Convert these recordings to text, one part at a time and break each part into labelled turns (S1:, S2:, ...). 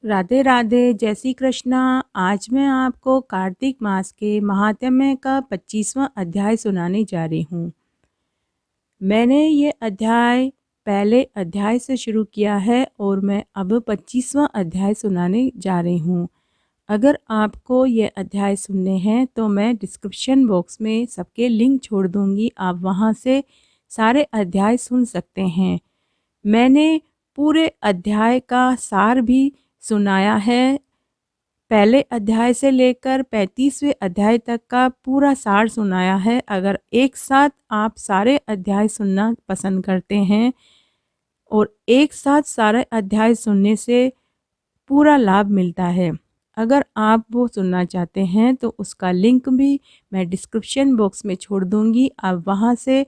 S1: राधे राधे, जय श्री कृष्णा। आज मैं आपको कार्तिक मास के महात्म्य का 25वां अध्याय सुनाने जा रही हूँ। मैंने ये अध्याय पहले अध्याय से शुरू किया है और मैं अब 25वां अध्याय सुनाने जा रही हूँ। अगर आपको ये अध्याय सुनने हैं तो मैं डिस्क्रिप्शन बॉक्स में सबके लिंक छोड़ दूँगी, आप वहाँ से सारे अध्याय सुन सकते हैं। मैंने पूरे अध्याय का सार भी सुनाया है। पहले अध्याय से लेकर 35वें अध्याय तक का पूरा सार सुनाया है। अगर एक साथ आप सारे अध्याय सुनना पसंद करते हैं और एक साथ सारे अध्याय सुनने से पूरा लाभ मिलता है, अगर आप वो सुनना चाहते हैं तो उसका लिंक भी मैं डिस्क्रिप्शन बॉक्स में छोड़ दूंगी। आप वहाँ से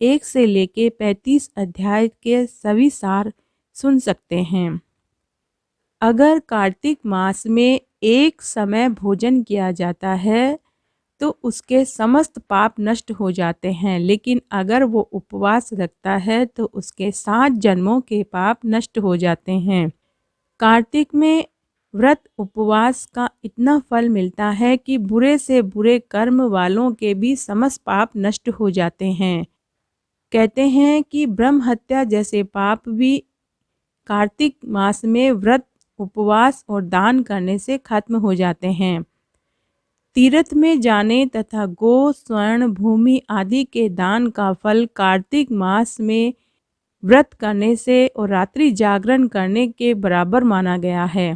S1: 1 से लेके 35 अध्याय के सभी सार सुन सकते हैं। अगर कार्तिक मास में एक समय भोजन किया जाता है तो उसके समस्त पाप नष्ट हो जाते हैं, लेकिन अगर वो उपवास रखता है तो उसके 7 जन्मों के पाप नष्ट हो जाते हैं। कार्तिक में व्रत उपवास का इतना फल मिलता है कि बुरे से बुरे कर्म वालों के भी समस्त पाप नष्ट हो जाते हैं। कहते हैं कि ब्रह्म हत्या जैसे पाप भी कार्तिक मास में व्रत उपवास और दान करने से खत्म हो जाते हैं। तीर्थ में जाने तथा गो स्वर्ण भूमि आदि के दान का फल कार्तिक मास में व्रत करने से और रात्रि जागरण करने के बराबर माना गया है।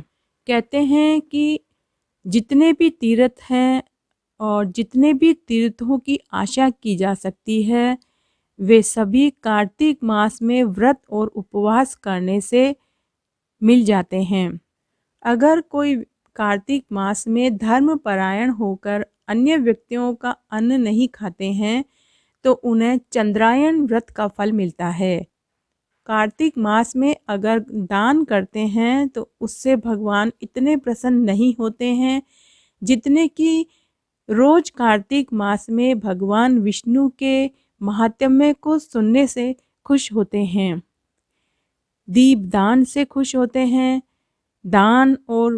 S1: कहते हैं कि जितने भी तीर्थ हैं और जितने भी तीर्थों की आशा की जा सकती है, वे सभी कार्तिक मास में व्रत और उपवास करने से मिल जाते हैं। अगर कोई कार्तिक मास में धर्मपरायण होकर अन्य व्यक्तियों का अन्न नहीं खाते हैं तो उन्हें चंद्रायन व्रत का फल मिलता है। कार्तिक मास में अगर दान करते हैं तो उससे भगवान इतने प्रसन्न नहीं होते हैं जितने कि रोज कार्तिक मास में भगवान विष्णु के महात्म्य को सुनने से खुश होते हैं। दीपदान से खुश होते हैं। दान और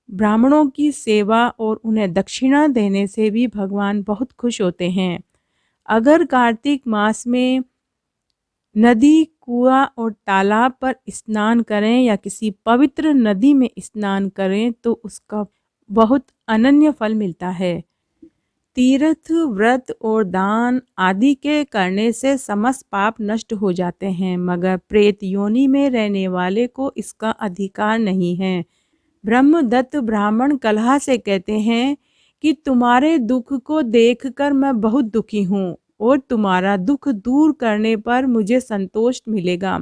S1: ब्राह्मणों की सेवा और उन्हें दक्षिणा देने से भी भगवान बहुत खुश होते हैं। अगर कार्तिक मास में नदी, कुआं और तालाब पर स्नान करें या किसी पवित्र नदी में स्नान करें तो उसका बहुत अनन्य फल मिलता है। तीर्थ, व्रत और दान आदि के करने से समस्त पाप नष्ट हो जाते हैं, मगर प्रेत योनि में रहने वाले को इसका अधिकार नहीं है। ब्रह्मदत्त ब्राह्मण कलह से कहते हैं कि तुम्हारे दुख को देखकर मैं बहुत दुखी हूँ और तुम्हारा दुख दूर करने पर मुझे संतोष मिलेगा।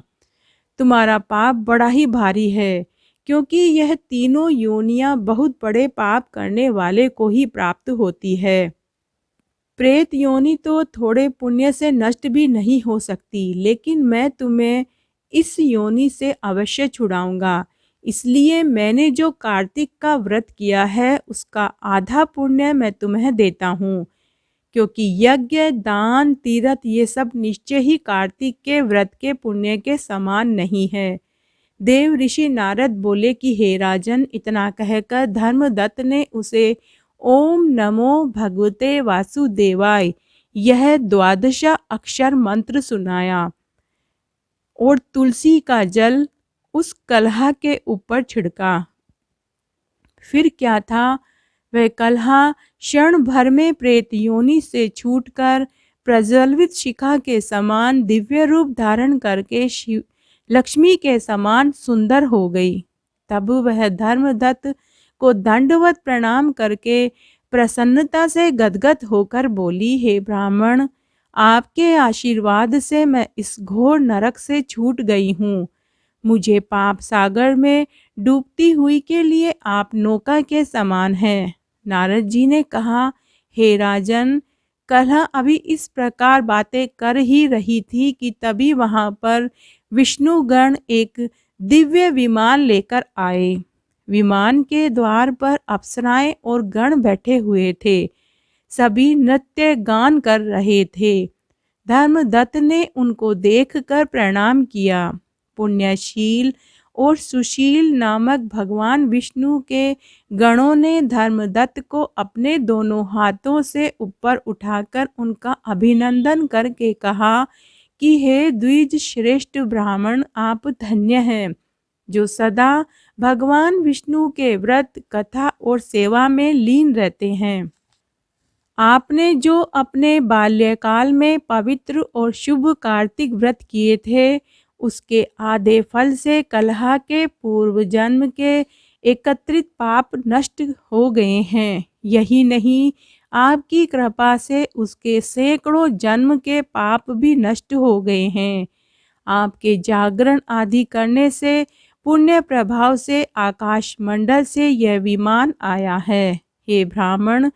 S1: तुम्हारा पाप बड़ा ही भारी है, क्योंकि यह तीनों योनियां बहुत बड़े पाप करने वाले को ही प्राप्त होती है। प्रेत योनि तो थोड़े पुण्य से नष्ट भी नहीं हो सकती, लेकिन मैं तुम्हें इस योनि से अवश्य छुड़ाऊंगा। इसलिए मैंने जो कार्तिक का व्रत किया है उसका आधा पुण्य मैं तुम्हें देता हूँ, क्योंकि यज्ञ, दान, तीर्थ ये सब निश्चय ही कार्तिक के व्रत के पुण्य के समान नहीं है। देव ऋषि नारद बोले कि हे राजन, इतना कहकर धर्मदत्त ने उसे ओम नमो भगवते वासुदेवाय यह 12 अक्षर मंत्र सुनाया और तुलसी का जल उस कलहा के ऊपर छिड़का। फिर क्या था, वह कलहा क्षण भर में प्रेत योनि से छूटकर प्रज्वलित शिखा के समान दिव्य रूप धारण करके शिव लक्ष्मी के समान सुंदर हो गई। तब वह धर्मदत्त को दंडवत प्रणाम करके प्रसन्नता से गदगद होकर बोली, हे ब्राह्मण, आपके आशीर्वाद से मैं इस घोर नरक से छूट गई हूँ। मुझे पाप सागर में डूबती हुई के लिए आप नौका के समान हैं। नारद जी ने कहा, हे राजन, कलह अभी इस प्रकार बातें कर ही रही थी कि तभी वहां पर विष्णुगण एक दिव्य विमान लेकर आए। विमान के द्वार पर अप्सराएं और गण बैठे हुए थे। सभी नृत्य गान कर रहे थे। धर्मदत्त ने उनको देखकर प्रणाम किया। पुण्यशील और सुशील नामक भगवान विष्णु के गणों ने धर्मदत्त को अपने दोनों हाथों से ऊपर उठाकर उनका अभिनंदन करके कहा कि हे द्विज श्रेष्ठ ब्राह्मण, आप धन्य हैं जो सदा भगवान विष्णु के व्रत, कथा और सेवा में लीन रहते हैं। आपने जो अपने बाल्यकाल में पवित्र और शुभ कार्तिक व्रत किए थे, उसके आधे फल से कलह के पूर्व जन्म के एकत्रित पाप नष्ट हो गए हैं। यही नहीं, आपकी कृपा से उसके सैकड़ों जन्म के पाप भी नष्ट हो गए हैं। आपके जागरण आदि करने से, पुण्य प्रभाव से आकाश मंडल से यह विमान आया है। हे ब्राह्मण,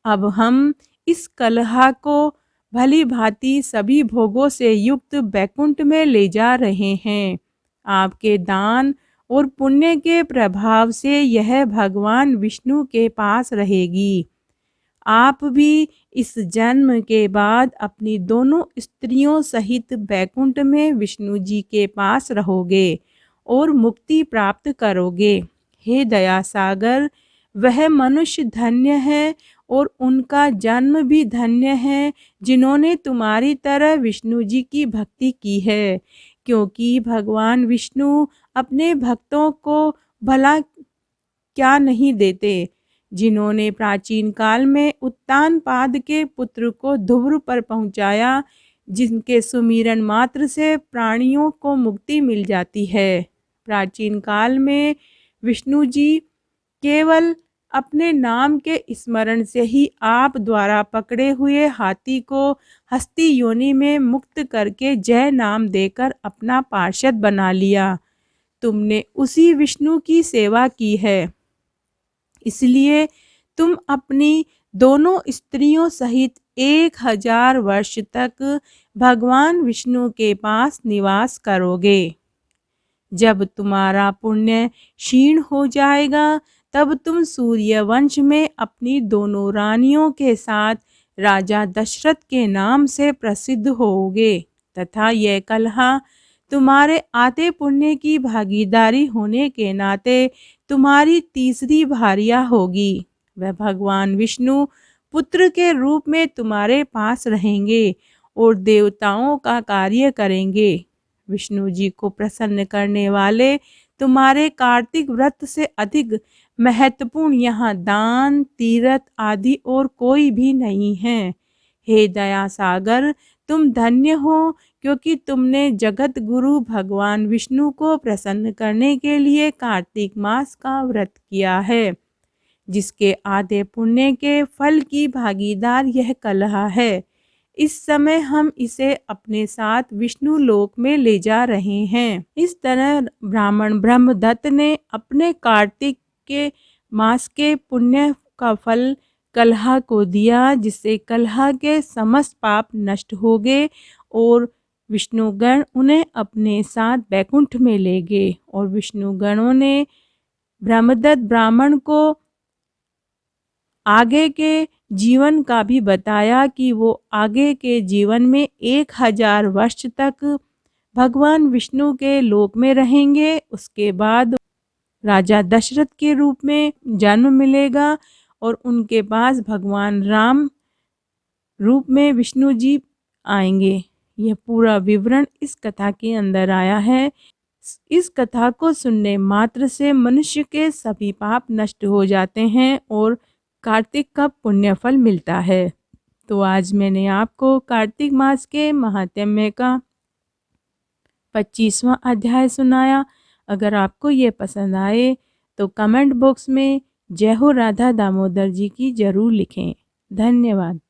S1: अब हम इस कलह को भली भांति सभी भोगों से युक्त बैकुंठ में ले जा रहे हैं। आपके दान और पुण्य के प्रभाव से यह भगवान विष्णु के पास रहेगी। आप भी इस जन्म के बाद अपनी दोनों स्त्रियों सहित बैकुंठ में विष्णु जी के पास रहोगे और मुक्ति प्राप्त करोगे। हे दया सागर, वह मनुष्य धन्य है और उनका जन्म भी धन्य है जिन्होंने तुम्हारी तरह विष्णु जी की भक्ति की है, क्योंकि भगवान विष्णु अपने भक्तों को भला क्या नहीं देते। जिन्होंने प्राचीन काल में उत्तानपाद के पुत्र को ध्रुव पर पहुंचाया, जिनके सुमिरन मात्र से प्राणियों को मुक्ति मिल जाती है। प्राचीन काल में विष्णु जी केवल अपने नाम के स्मरण से ही आप द्वारा पकड़े हुए हाथी को हस्ती योनि में मुक्त करके जय नाम देकर अपना पार्षद बना लिया। तुमने उसी विष्णु की सेवा की है, इसलिए तुम अपनी दोनों स्त्रियों सहित 1000 वर्ष तक भगवान विष्णु के पास निवास करोगे। जब तुम्हारा पुण्य क्षीण हो जाएगा, तब तुम सूर्यवंश में अपनी दोनों रानियों के साथ राजा दशरथ के नाम से प्रसिद्ध होगे तथा यह कलह तुम्हारे आते पुण्य की भागीदारी होने के नाते तुम्हारी तीसरी भार्या होगी। वह भगवान विष्णु पुत्र के रूप में तुम्हारे पास रहेंगे और देवताओं का कार्य करेंगे। विष्णु जी को प्रसन्न करने वाले तुम्हारे कार्तिक व्रत से अधिक महत्वपूर्ण यहाँ दान, तीर्थ आदि और कोई भी नहीं है। हे दया सागर, तुम धन्य हो, क्योंकि तुमने जगत गुरु भगवान विष्णु को प्रसन्न करने के लिए कार्तिक मास का व्रत किया है, जिसके आधे पुण्य के फल की भागीदार यह कलह है। इस समय हम इसे अपने साथ विष्णु लोक में ले जा रहे हैं। इस तरह ब्राह्मण ब्रह्मदत्त ने अपने कार्तिक के मास के पुण्य का फल कलह को दिया, जिससे कलह के समस्त पाप नष्ट हो गए और विष्णुगण उन्हें अपने साथ बैकुंठ में ले गए। और विष्णुगणों ने ब्रह्मदत्त ब्राह्मण को आगे के जीवन का भी बताया कि वो आगे के जीवन में 1000 वर्ष तक भगवान विष्णु के लोक में रहेंगे। उसके बाद राजा दशरथ के रूप में जन्म मिलेगा और उनके पास भगवान राम रूप में विष्णु जी आएंगे। यह पूरा विवरण इस कथा के अंदर आया है। इस कथा को सुनने मात्र से मनुष्य के सभी पाप नष्ट हो जाते हैं और कार्तिक का पुण्य फल मिलता है। तो आज मैंने आपको कार्तिक मास के महात्म्य का 25वां अध्याय सुनाया। अगर आपको ये पसंद आए तो कमेंट बॉक्स में जय हो राधा दामोदर जी की जरूर लिखें। धन्यवाद।